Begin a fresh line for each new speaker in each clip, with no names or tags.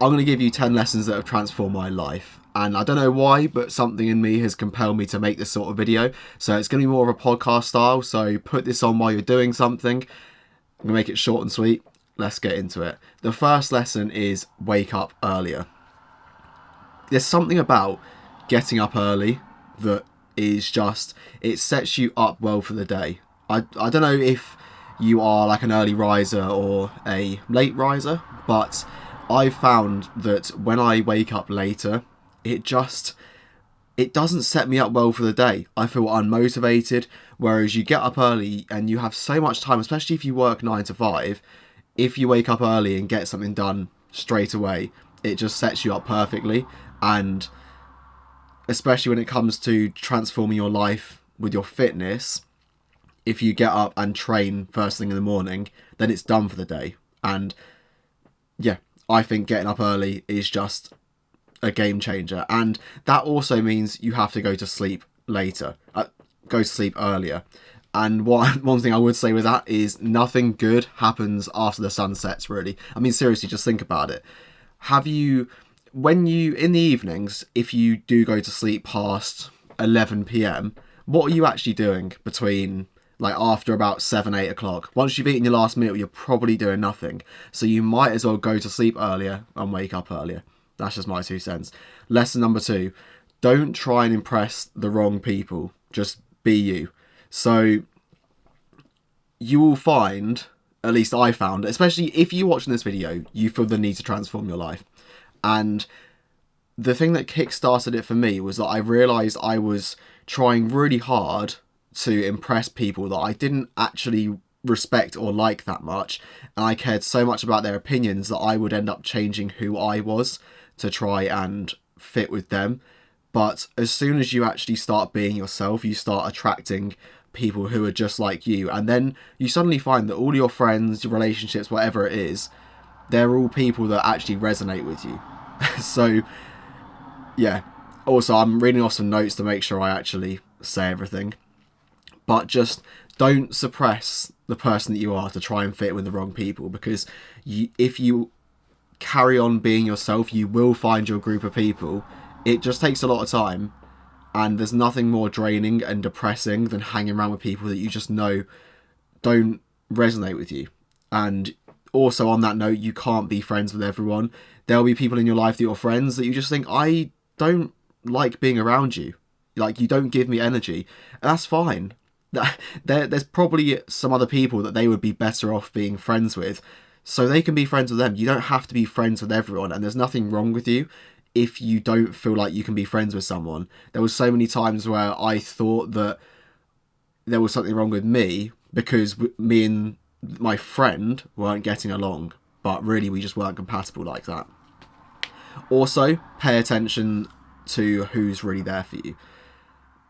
I'm going to give you 10 lessons that have transformed my life. And I don't know why, but something in me has compelled me to make this sort of video. So it's going to be more of a podcast style. So put this on while you're doing something. I'm going to make it short and sweet. Let's get into it. The first lesson is wake up earlier. There's something about getting up early that is just, it sets you up well for the day. I don't know if you are like an early riser or a late riser, but I've found that when I wake up later, it doesn't set me up well for the day. I feel unmotivated, whereas you get up early and you have so much time, especially if you work 9 to 5. If you wake up early and get something done straight away, it just sets you up perfectly. And especially when it comes to transforming your life with your fitness, if you get up and train first thing in the morning, then it's done for the day. And yeah, I think getting up early is just a game changer. And that also means you have to go to sleep later, go to sleep earlier. And one thing I would say with that is nothing good happens after the sun sets, really. I mean, seriously, just think about it. When you, in the evenings, if you do go to sleep past 11 p.m, what are you actually doing between, like, after about 7, 8 o'clock? Once you've eaten your last meal, you're probably doing nothing. So you might as well go to sleep earlier and wake up earlier. That's just my 2 cents. Lesson number 2, don't try and impress the wrong people. Just be you. So you will find, at least I found, especially if you're watching this video, you feel the need to transform your life. And the thing that kick-started it for me was that I realised I was trying really hard to impress people that I didn't actually respect or like that much. And I cared so much about their opinions that I would end up changing who I was to try and fit with them. But as soon as you actually start being yourself, you start attracting people who are just like you. And then you suddenly find that all your friends, your relationships, whatever it is, they're all people that actually resonate with you. So, yeah. Also, I'm reading off some notes to make sure I actually say everything. But just don't suppress the person that you are to try and fit with the wrong people. Because if you carry on being yourself, you will find your group of people. It just takes a lot of time. And there's nothing more draining and depressing than hanging around with people that you just know don't resonate with you. And also on that note, you can't be friends with everyone. There'll be people in your life that you're friends that you just think, I don't like being around you. Like, you don't give me energy. And that's fine. There's probably some other people that they would be better off being friends with. So they can be friends with them. You don't have to be friends with everyone. And there's nothing wrong with you if you don't feel like you can be friends with someone. There was so many times where I thought that there was something wrong with me because me and my friend weren't getting along, but really we just weren't compatible like that. Also, pay attention to who's really there for you.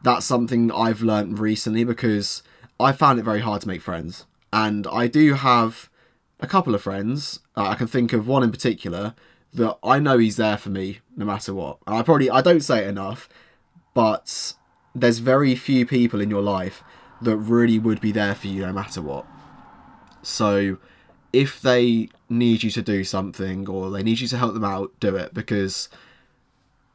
That's something I've learned recently because I found it very hard to make friends. And I do have a couple of friends, I can think of one in particular, that I know he's there for me no matter what. And I don't say it enough, but there's very few people in your life that really would be there for you no matter what. So if they need you to do something or they need you to help them out, do it, because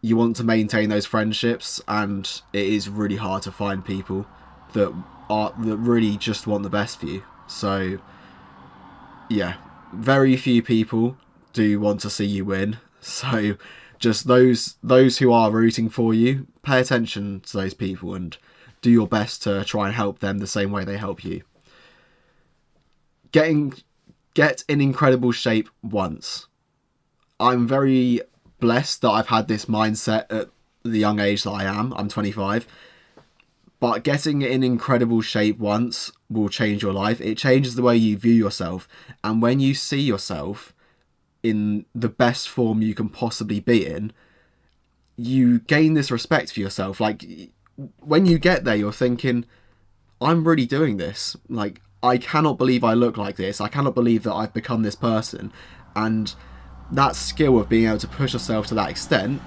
you want to maintain those friendships, and it is really hard to find people that really just want the best for you. So yeah, very few people do want to see you win. So just those who are rooting for you, pay attention to those people and do your best to try and help them the same way they help you. Get in incredible shape once. I'm very blessed that I've had this mindset at the young age that I am. I'm 25. But getting in incredible shape once will change your life. It changes the way you view yourself. And when you see yourself in the best form you can possibly be in, you gain this respect for yourself. Like, when you get there, you're thinking, I'm really doing this. Like, I cannot believe I look like this. I cannot believe that I've become this person. And that skill of being able to push yourself to that extent,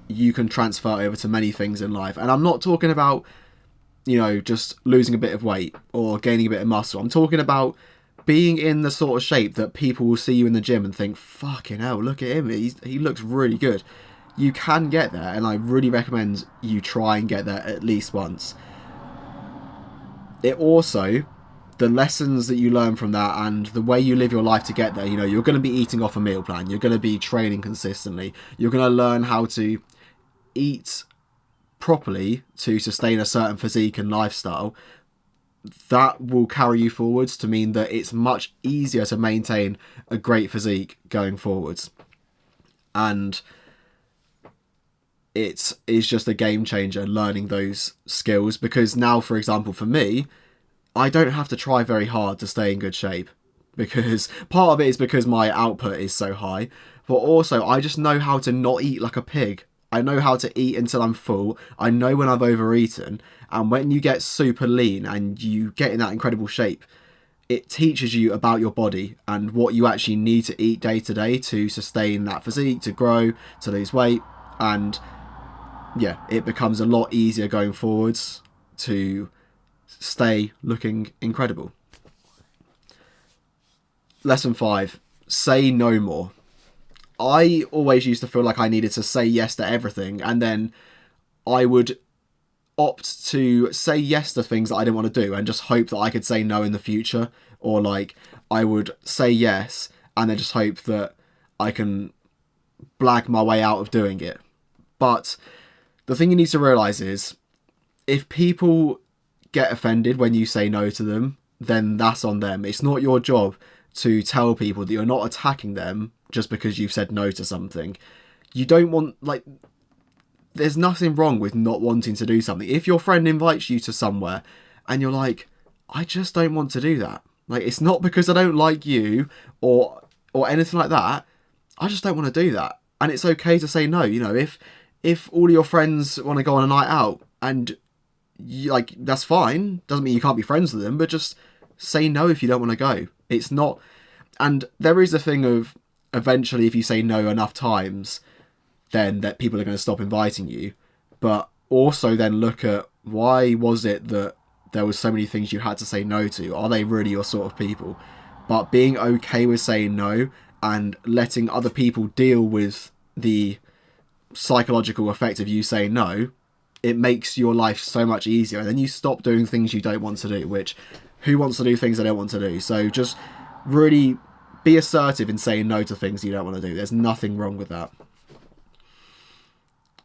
you can transfer over to many things in life. And I'm not talking about, just losing a bit of weight or gaining a bit of muscle. I'm talking about being in the sort of shape that people will see you in the gym and think, fucking hell, look at him, he looks really good. You can get there, and I really recommend you try and get there at least once. It also, the lessons that you learn from that and the way you live your life to get there, you know, you're going to be eating off a meal plan, you're going to be training consistently, you're going to learn how to eat properly to sustain a certain physique and lifestyle. That will carry you forwards to mean that it's much easier to maintain a great physique going forwards. And it is just a game changer learning those skills, because now, for example, for me, I don't have to try very hard to stay in good shape, because part of it is because my output is so high, but also I just know how to not eat like a pig. I know how to eat until I'm full. I know when I've overeaten, and when you get super lean and you get in that incredible shape, it teaches you about your body and what you actually need to eat day to day to sustain that physique, to grow, to lose weight, and yeah, it becomes a lot easier going forwards to stay looking incredible. Lesson 5, say no more. I always used to feel like I needed to say yes to everything, and then I would opt to say yes to things that I didn't want to do and just hope that I could say no in the future, or like I would say yes and then just hope that I can blag my way out of doing it. But the thing you need to realise is, if people get offended when you say no to them, then that's on them. It's not your job to tell people that you're not attacking them just because you've said no to something. You don't want, like, there's nothing wrong with not wanting to do something. If your friend invites you to somewhere and you're like, I just don't want to do that. Like, it's not because I don't like you or anything like that. I just don't want to do that. And it's okay to say no. You know, if all of your friends want to go on a night out and you, like, that's fine. Doesn't mean you can't be friends with them, but just say no if you don't want to go. It's not, and there is a thing of eventually if you say no enough times, then that people are going to stop inviting you. But also then look at, why was it that there was so many things you had to say no to? Are they really your sort of people? But being okay with saying no and letting other people deal with the psychological effect of you saying no, it makes your life so much easier. And then you stop doing things you don't want to do, which, who wants to do things they don't want to do? So just really be assertive in saying no to things you don't want to do. There's nothing wrong with that.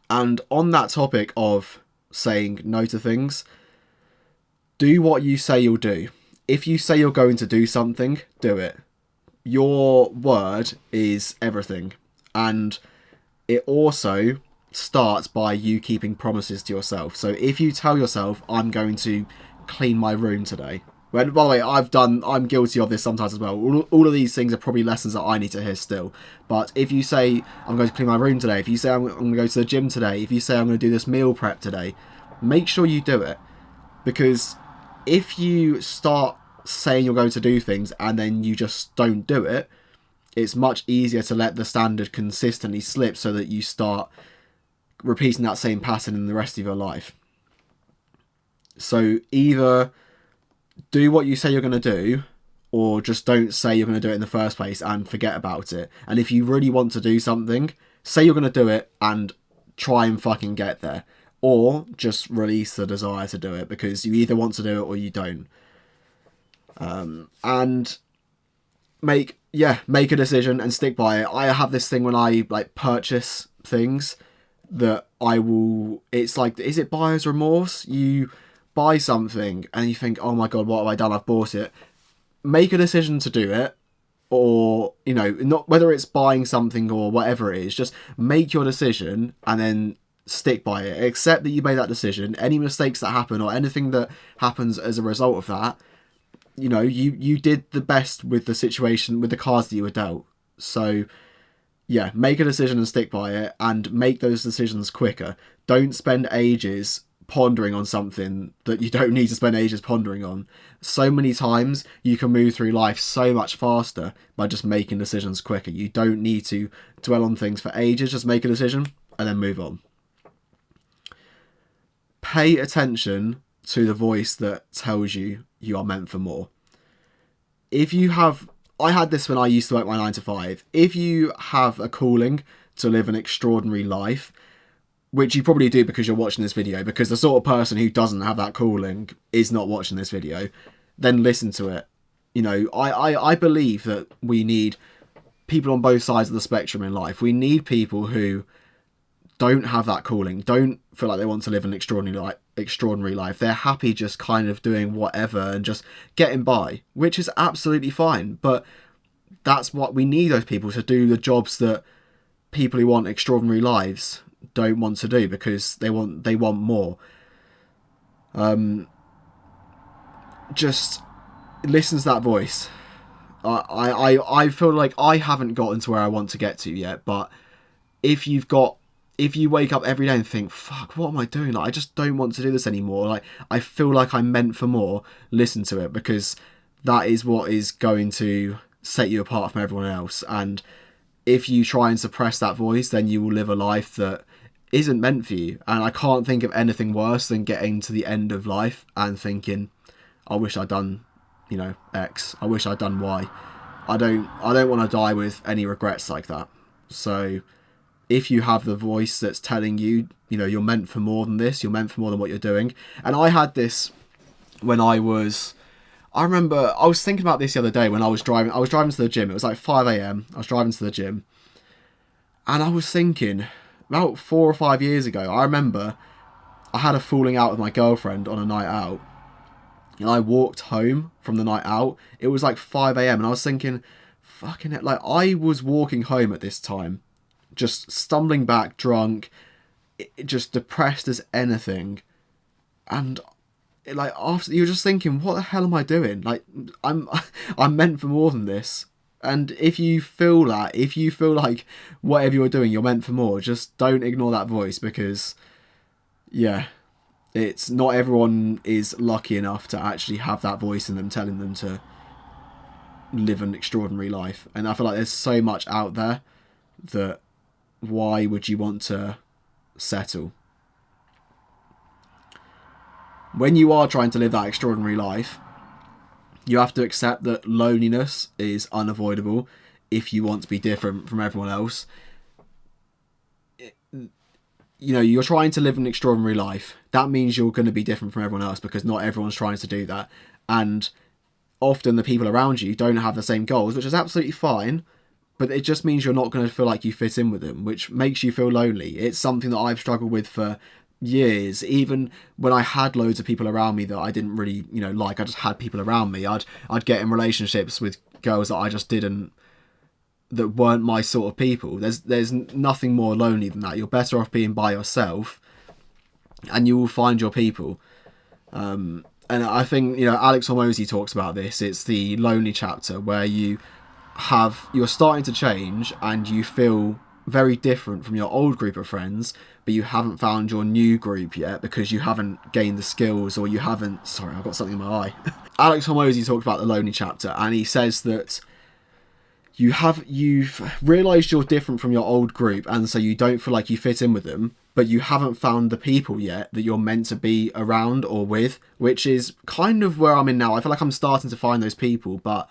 And on that topic of saying no to things, do what you say you'll do. If you say you're going to do something, do it. Your word is everything. And it also starts by you keeping promises to yourself. So if you tell yourself, I'm going to clean my room today. When, by the way, I'm guilty of this sometimes as well. All of these things are probably lessons that I need to hear still. But if you say, I'm going to clean my room today, if you say I'm going to go to the gym today, if you say I'm going to do this meal prep today, make sure you do it. Because if you start saying you're going to do things and then you just don't do it, it's much easier to let the standard consistently slip so that you start repeating that same pattern in the rest of your life. So either do what you say you're going to do, or just don't say you're going to do it in the first place and forget about it. And if you really want to do something, say you're going to do it and try and fucking get there. Or just release the desire to do it, because you either want to do it or you don't. And make a decision and stick by it. I have this thing when I like purchase things that I will, it's like, is it buyer's remorse? You buy something and you think, oh my god, what have I done? I've bought it. Make a decision to do it, or, you know, not whether it's buying something or whatever it is, just make your decision and then stick by it. Accept that you made that decision. Any mistakes that happen or anything that happens as a result of that, you know, you did the best with the situation, with the cards that you were dealt. So yeah, make a decision and stick by it, and make those decisions quicker. Don't spend ages pondering on something that you don't need to spend ages pondering on. So many times you can move through life so much faster by just making decisions quicker. You don't need to dwell on things for ages. Just make a decision and then move on. Pay attention to the voice that tells you you are meant for more. if you have, I had this when I used to work my 9 to 5. If you have a calling to live an extraordinary life, which you probably do because you're watching this video, because the sort of person who doesn't have that calling is not watching this video, then listen to it. You know, I believe that we need people on both sides of the spectrum in life. We need people who don't have that calling, don't feel like they want to live an extraordinary life. They're happy just kind of doing whatever and just getting by, which is absolutely fine. But that's what we need, those people to do the jobs that people who want extraordinary lives don't want to do, because they want more. Just listen to that voice. I feel like I haven't gotten to where I want to get to yet, but if you wake up every day and think, fuck, what am I doing? Like, I just don't want to do this anymore. Like, I feel like I'm meant for more. Listen to it, because that is what is going to set you apart from everyone else. And if you try and suppress that voice, then you will live a life that isn't meant for you. And I can't think of anything worse than getting to the end of life and thinking, I wish I'd done, you know, X. I wish I'd done Y. I don't want to die with any regrets like that. So if you have the voice that's telling you, you know, you're meant for more than this, you're meant for more than what you're doing. And I had this when I remember I was thinking about this the other day when I was driving to the gym. It was like 5 a.m. I was driving to the gym, and I was thinking, about 4 or 5 years ago, I remember I had a falling out with my girlfriend on a night out, and I walked home from the night out. It was like 5 a.m. and I was thinking, fucking it, like, I was walking home at this time, just stumbling back, drunk, just depressed as anything. And like, after, you're just thinking, what the hell am I doing? Like, I'm meant for more than this. And if you feel like whatever you're doing, you're meant for more, just don't ignore that voice, because yeah, it's not everyone is lucky enough to actually have that voice in them telling them to live an extraordinary life. And I feel like there's so much out there that why would you want to settle? When you are trying to live that extraordinary life, you have to accept that loneliness is unavoidable if you want to be different from everyone else. You know, you're trying to live an extraordinary life. That means you're going to be different from everyone else, because not everyone's trying to do that. And often the people around you don't have the same goals, which is absolutely fine. But it just means you're not going to feel like you fit in with them, which makes you feel lonely. It's something that I've struggled with for years. Even when I had loads of people around me that I didn't really, you know, like, I just had people around me. I'd get in relationships with girls that I just didn't, that weren't my sort of people. There's nothing more lonely than that. You're better off being by yourself, and you will find your people. And I think, you know, Alex Hormozy talks about this. It's the lonely chapter, where you're starting to change and you feel very different from your old group of friends, but you haven't found your new group yet because you haven't gained the skills, or you haven't, sorry, I've got something in my eye. Alex Hormozy talked about the lonely chapter, and he says that you've realised you're different from your old group, and so you don't feel like you fit in with them, but you haven't found the people yet that you're meant to be around or with, which is kind of where I'm in now. I feel like I'm starting to find those people, but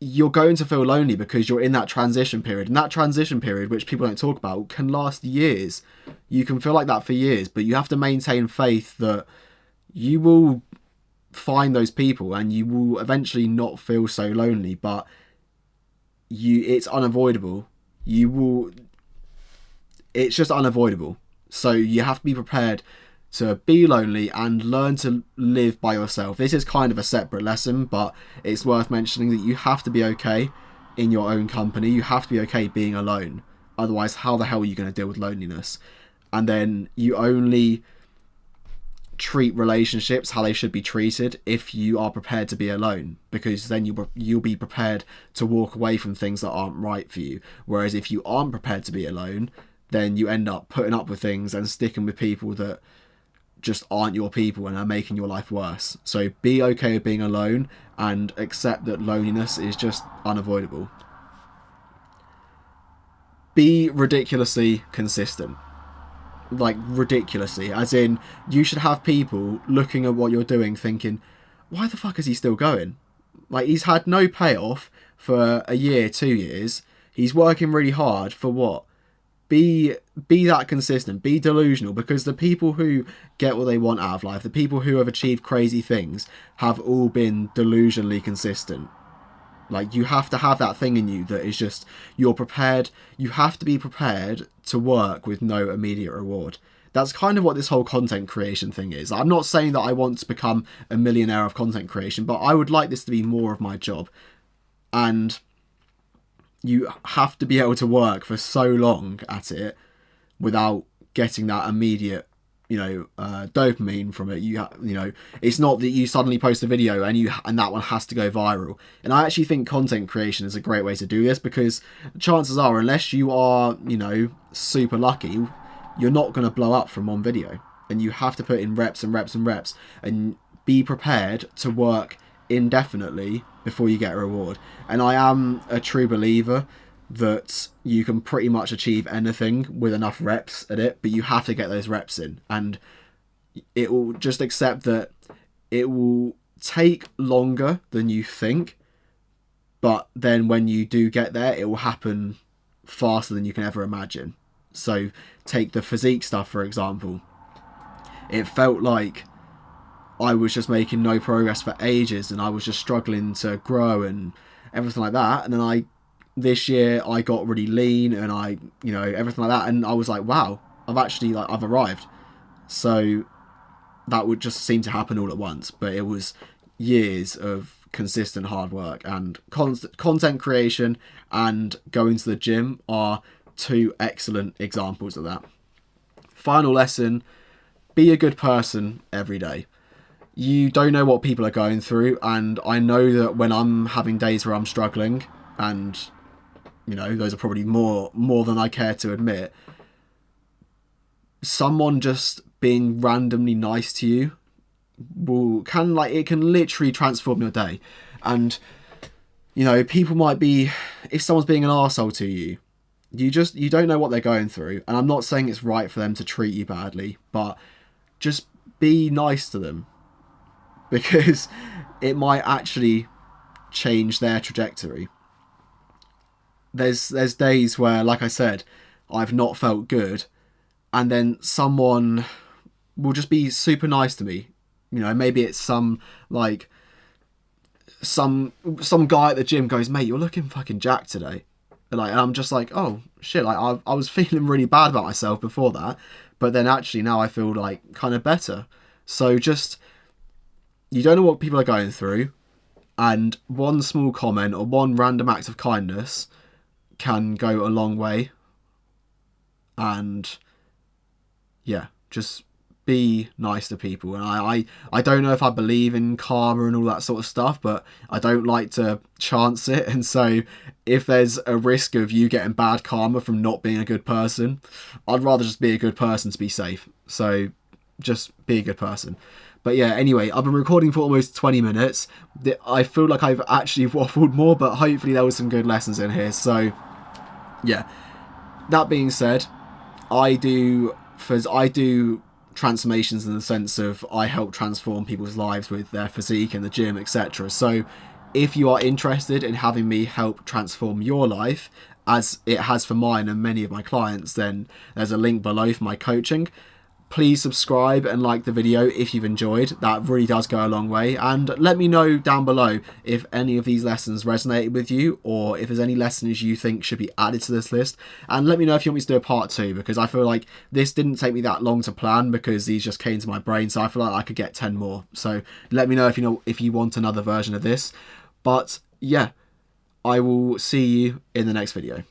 you're going to feel lonely because you're in that transition period. And that transition period, which people don't talk about, can last years. You can feel like that for years, but you have to maintain faith that you will find those people and you will eventually not feel so lonely. But it's unavoidable. It's just unavoidable. So you have to be prepared to be lonely and learn to live by yourself. This is kind of a separate lesson, but it's worth mentioning that you have to be okay in your own company. You have to be okay being alone. Otherwise, how the hell are you going to deal with loneliness? And then you only treat relationships how they should be treated if you are prepared to be alone, because then you'll be prepared to walk away from things that aren't right for you. Whereas if you aren't prepared to be alone, then you end up putting up with things and sticking with people that just aren't your people and are making your life worse. So be okay with being alone and accept that loneliness is just unavoidable. Be ridiculously consistent. Like, ridiculously. As in, you should have people looking at what you're doing thinking, why the fuck is he still going? Like, he's had no payoff for a year, 2 years. He's working really hard for what? Be that consistent, be delusional, because the people who get what they want out of life, the people who have achieved crazy things, have all been delusionally consistent. Like, you have to have that thing in you that is just, you're prepared, you have to be prepared to work with no immediate reward. That's kind of what this whole content creation thing is. I'm not saying that I want to become a millionaire of content creation, but I would like this to be more of my job. And you have to be able to work for so long at it without getting that immediate, dopamine from it. It's not that you suddenly post a video and that one has to go viral. And I actually think content creation is a great way to do this, because chances are, unless you are, super lucky, you're not going to blow up from one video. And you have to put in reps and reps and reps and be prepared to work indefinitely before you get a reward. And I am a true believer that you can pretty much achieve anything with enough reps at it, but you have to get those reps in. And it will just accept that it will take longer than you think, but then when you do get there, it will happen faster than you can ever imagine. So take the physique stuff, for example. It felt like I was just making no progress for ages, and I was just struggling to grow and everything like that. And then this year I got really lean, and everything like that. And I was like, wow, I've arrived. So that would just seem to happen all at once. But it was years of consistent hard work, and content creation and going to the gym are two excellent examples of that. Final lesson: be a good person every day. You don't know what people are going through, and I know that when I'm having days where I'm struggling, and those are probably more than I care to admit, someone just being randomly nice to you can literally transform your day. And people might be, if someone's being an arsehole to you, you don't know what they're going through. And I'm not saying it's right for them to treat you badly, but just be nice to them, because it might actually change their trajectory. There's days where, like I said, I've not felt good, and then someone will just be super nice to me. Maybe it's some guy at the gym goes, "Mate, you're looking fucking jacked today." And I'm just like, oh shit, I was feeling really bad about myself before that, but then actually now I feel like kind of better. So just, you don't know what people are going through, and one small comment or one random act of kindness can go a long way. And yeah, just be nice to people. And I don't know if I believe in karma and all that sort of stuff, but I don't like to chance it. And so if there's a risk of you getting bad karma from not being a good person, I'd rather just be a good person to be safe. So just be a good person. But yeah, anyway, I've been recording for almost 20 minutes. I feel like I've actually waffled more, but hopefully there was some good lessons in here. So yeah, that being said, I do transformations in the sense of I help transform people's lives with their physique in the gym, etc. So if you are interested in having me help transform your life, as it has for mine and many of my clients, then there's a link below for my coaching. Please subscribe and like the video if you've enjoyed. That really does go a long way. And let me know down below if any of these lessons resonated with you, or if there's any lessons you think should be added to this list. And let me know if you want me to do a part 2, because I feel like this didn't take me that long to plan, because these just came to my brain. So I feel like I could get 10 more. So let me know if you want another version of this. But yeah, I will see you in the next video.